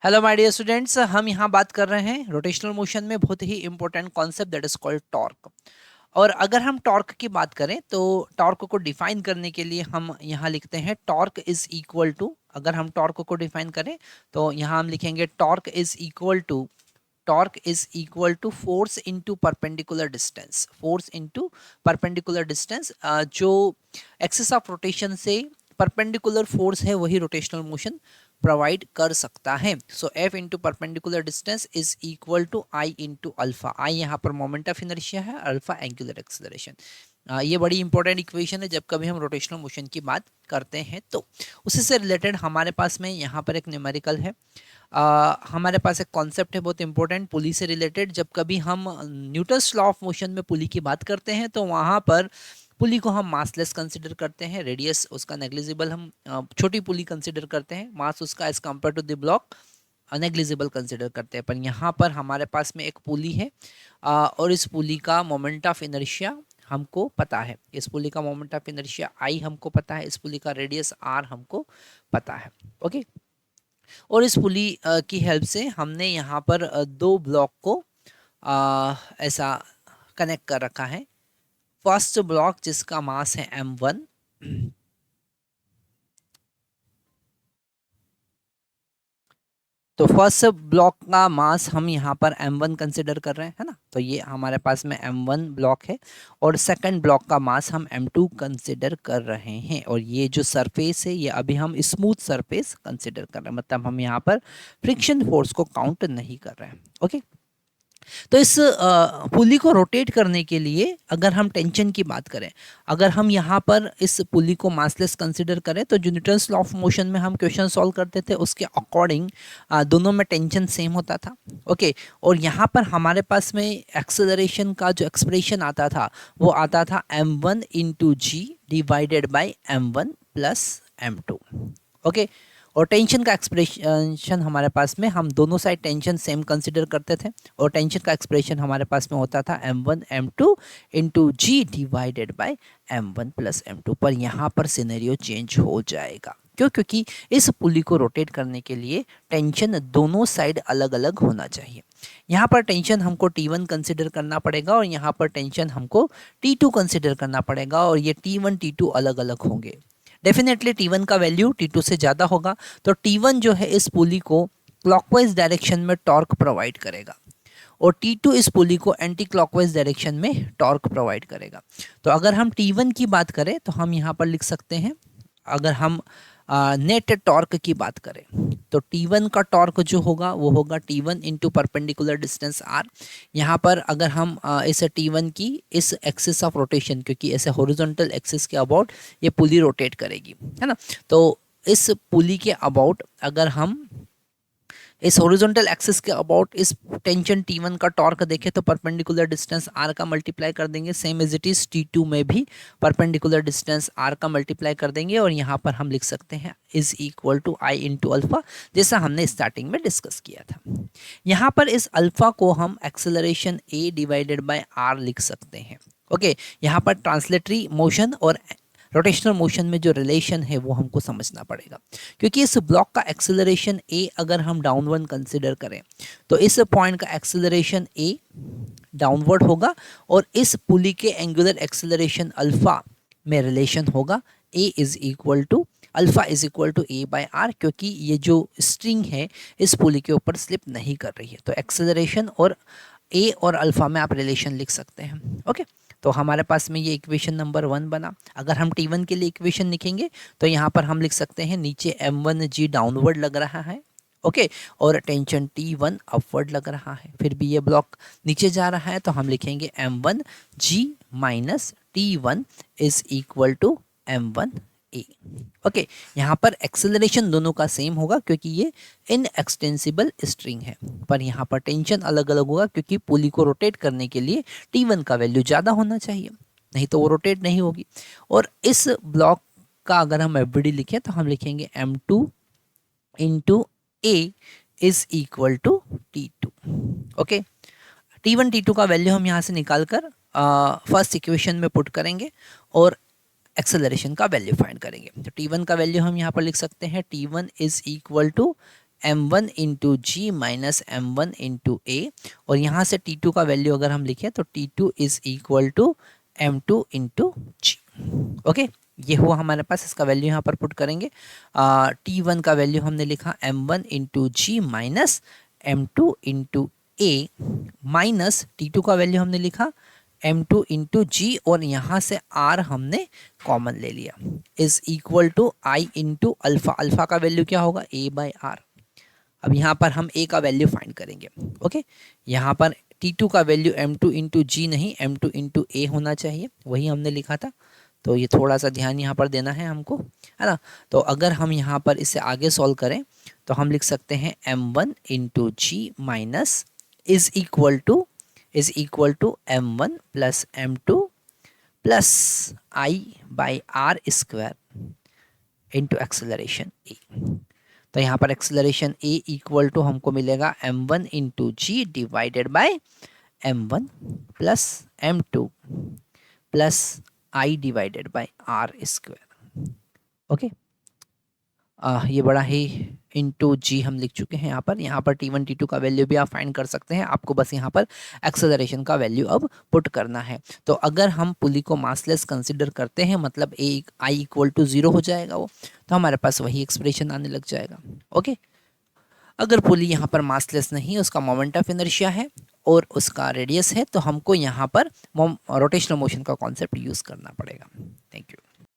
Hello my dear students, हम यहाँ बात कर रहे हैं रोटेशनल मोशन में बहुत ही important concept that is called torque. और अगर हम टॉर्क की बात करें तो टॉर्क को डिफाइन करने के लिए हम यहाँ लिखते हैं टॉर्क इज इक्वल टू, अगर हम टॉर्क को डिफाइन करें तो यहाँ हम लिखेंगे torque is equal to force into perpendicular distance. Force into perpendicular distance, जो एक्सिस ऑफ रोटेशन से परपेंडिकुलर फोर्स है वही रोटेशनल मोशन प्रोवाइड कर सकता है। So F into perpendicular distance is equal to I into alpha. I यहाँ पर moment of inertia है, अल्फा एंगुलर एक्सेलरेशन। ये बड़ी इंपॉर्टेंट इक्वेशन है जब कभी हम रोटेशनल मोशन की बात करते हैं तो। उसी से रिलेटेड हमारे पास में यहाँ पर एक न्यूमेरिकल है। हमारे पास एक कॉन्सेप्ट है बहुत इंपॉर्टेंट पुली से रिलेटेड। जब कभी हम न्यूटन्स लॉ ऑफ मोशन में पुली की बात करते हैं तो वहाँ पर पुली को हम मासलेस कंसिडर करते हैं, रेडियस उसका नेग्लिजिबल, हम छोटी पुली कंसिडर करते हैं, मास उसका as compare to the block negligible consider करते हैं। पर यहाँ पर हमारे पास में एक पुली है और इस पुली का मोमेंट ऑफ इनर्शिया हमको पता है। इस पुली का मोमेंट ऑफ इनर्शिया आई हमको पता है, इस पुली का रेडियस आर हमको पता है। ओके, और इस पुली की हेल्प से हमने यहाँ पर दो ब्लॉक को ऐसा कनेक्ट कर रखा है। फर्स्ट ब्लॉक जिसका मास है m1, तो फर्स्ट ब्लॉक का मास हम यहाँ पर m1 कंसिडर कर रहे हैं, है ना। तो ये हमारे पास में m1 ब्लॉक है और सेकंड ब्लॉक का मास हम m2 कंसिडर कर रहे हैं। और ये जो सरफेस है ये अभी हम स्मूथ सरफेस कंसिडर कर रहे हैं, मतलब हम यहाँ पर फ्रिक्शन फोर्स को काउंट नहीं कर रहे हैं। ओके, तो इस पुली को रोटेट करने के लिए अगर हम टेंशन की बात करें, अगर हम यहाँ पर इस पुली को मासलेस कंसिडर करें तो जो न्यूटन्स लॉ ऑफ मोशन में हम क्वेश्चन सॉल्व करते थे उसके अकॉर्डिंग दोनों में टेंशन सेम होता था। ओके, और यहाँ पर हमारे पास में एक्सेलरेशन का जो एक्सप्रेशन आता था वो आता था m1 into g divided by m1 plus m2। Okay, और टेंशन का एक्सप्रेशन हमारे पास में, हम दोनों साइड टेंशन सेम कंसिडर करते थे और टेंशन का एक्सप्रेशन हमारे पास में होता था m1 m2 into g divided by m1 plus m2। पर यहाँ पर सिनेरियो चेंज हो जाएगा। क्यों? क्योंकि इस पुली को रोटेट करने के लिए टेंशन दोनों साइड अलग अलग होना चाहिए। यहाँ पर टेंशन हमको T1 कंसिडर करना पड़ेगा और यहाँ पर टेंशन हमको T2 कंसिडर करना पड़ेगा, और ये T1 T2 अलग अलग होंगे। डेफिनेटली T1 का वैल्यू T2 से ज़्यादा होगा, तो T1 जो है इस पुली को क्लॉकवाइज डायरेक्शन में टॉर्क प्रोवाइड करेगा और T2 इस पुली को एंटी क्लॉकवाइज डायरेक्शन में टॉर्क प्रोवाइड करेगा। तो अगर हम T1 की बात करें तो हम यहाँ पर लिख सकते हैं, अगर हम नेट टॉर्क की बात करें तो T1 का टॉर्क जो होगा वो होगा T1 into perpendicular distance R। यहाँ पर अगर हम इस T1 की इस एक्सिस ऑफ रोटेशन, क्योंकि ऐसे हॉरिजॉन्टल एक्सिस के अबाउट ये पुली रोटेट करेगी, है ना, तो इस पुली के अबाउट अगर हम इस हॉरिजॉन्टल एक्सिस के अबाउट इस टेंशन T1 का टॉर्क देखें तो परपेंडिकुलर डिस्टेंस R का मल्टीप्लाई कर देंगे, same as it is T2 में भी परपेंडिकुलर डिस्टेंस R का मल्टीप्लाई कर देंगे और यहाँ पर हम लिख सकते हैं is equal to I into alpha, जैसा हमने स्टार्टिंग में डिस्कस किया था। यहाँ पर इस अल्फा को हम acceleration A divided by R लिख सकते हैं। ओके, यहाँ पर ट्रांसलेटरी मोशन और रोटेशनल मोशन में जो रिलेशन है वो हमको समझना पड़ेगा, क्योंकि इस ब्लॉक का एक्सेलरेशन ए अगर हम डाउनवर्ड कंसिडर करें तो इस पॉइंट का एक्सेलरेशन ए डाउनवर्ड होगा और इस पुली के एंगुलर एक्सेलरेशन अल्फा में रिलेशन होगा A is equal to alpha is equal to A by R, क्योंकि ये जो स्ट्रिंग है इस पुली के ऊपर स्लिप नहीं कर रही है। तो एक्सेलरेशन और ए और अल्फा में आप रिलेशन लिख सकते हैं। ओके, तो हमारे पास में ये इक्वेशन नंबर 1 बना। अगर हम T1 के लिए इक्वेशन लिखेंगे तो यहाँ पर हम लिख सकते हैं नीचे m1g डाउनवर्ड लग रहा है, ओके, और टेंशन T1 अपवर्ड लग रहा है। फिर भी ये ब्लॉक नीचे जा रहा है तो हम लिखेंगे m1g minus T1 is equal to m1 a. Okay, यहाँ पर एक्सेलरेशन दोनों का सेम होगा क्योंकि ये इनएक्सटेंसिबल स्ट्रिंग है, पर यहाँ पर टेंशन अलग अलग होगा क्योंकि पुली को रोटेट करने के लिए T1 का वैल्यू ज़्यादा होना चाहिए, नहीं तो वो रोटेट नहीं होगी। और इस ब्लॉक का अगर हम एफबीडी लिखें तो हम लिखेंगे m2 into a is equal to T2। Okay, T1 T2 का वैल्यू हम यहाँ से निकाल कर फर्स्ट इक्वेशन में पुट करेंगे और एक्सेलरेशन का वैल्यू फाइंड करेंगे। तो T1 का वैल्यू हम यहाँ पर लिख सकते हैं T1 is equal to m1 into G minus m1 into A, और यहाँ से t2 का वैल्यू अगर हम लिखें तो t2 is equal to m2 into g. Okay, ये हुआ हमारे पास, इसका वैल्यू यहाँ पर पुट करेंगे। t1 का वैल्यू हमने लिखा m1 into G minus m2 into ए, माइनस t2 का वैल्यू हमने लिखा m2 इंटू जी, और यहाँ से r हमने कॉमन ले लिया, is equal to i into alpha. Alpha का वैल्यू क्या होगा, a बाई आर। अब यहाँ पर हम a का वैल्यू फाइंड करेंगे। ओके, यहाँ पर t2 का वैल्यू m2 इंटू जी नहीं, m2 इंटू ए होना चाहिए, वही हमने लिखा था। तो ये थोड़ा सा ध्यान यहाँ पर देना है हमको, है ना। तो अगर हम यहाँ पर इसे आगे सॉल्व करें तो हम लिख सकते हैं m1 into G minus is equal to m1 plus m2 plus I by R square into acceleration A. तो यहाँ पर एक्सेलरेशन ए इक्वल टू हमको मिलेगा m1 into g divided by m1 plus m2 plus I divided by R square. Okay, ये बड़ा ही into जी हम लिख चुके हैं यहाँ पर t1 t2 का वैल्यू भी आप फाइंड कर सकते हैं, आपको बस यहाँ पर एक्सेलरेशन का वैल्यू अब पुट करना है। तो अगर हम पुली को मासलेस कंसिडर करते हैं, मतलब आई इक्वल टू 0 हो जाएगा वो, तो हमारे पास वही एक्सप्रेशन आने लग जाएगा। ओके, अगर पुली यहाँ पर मासलेस नहीं, उसका मोमेंट ऑफ इनर्शिया है और उसका रेडियस है, तो हमको यहाँ पर रोटेशनल मोशन का कॉन्सेप्ट यूज़ करना पड़ेगा। Thank you.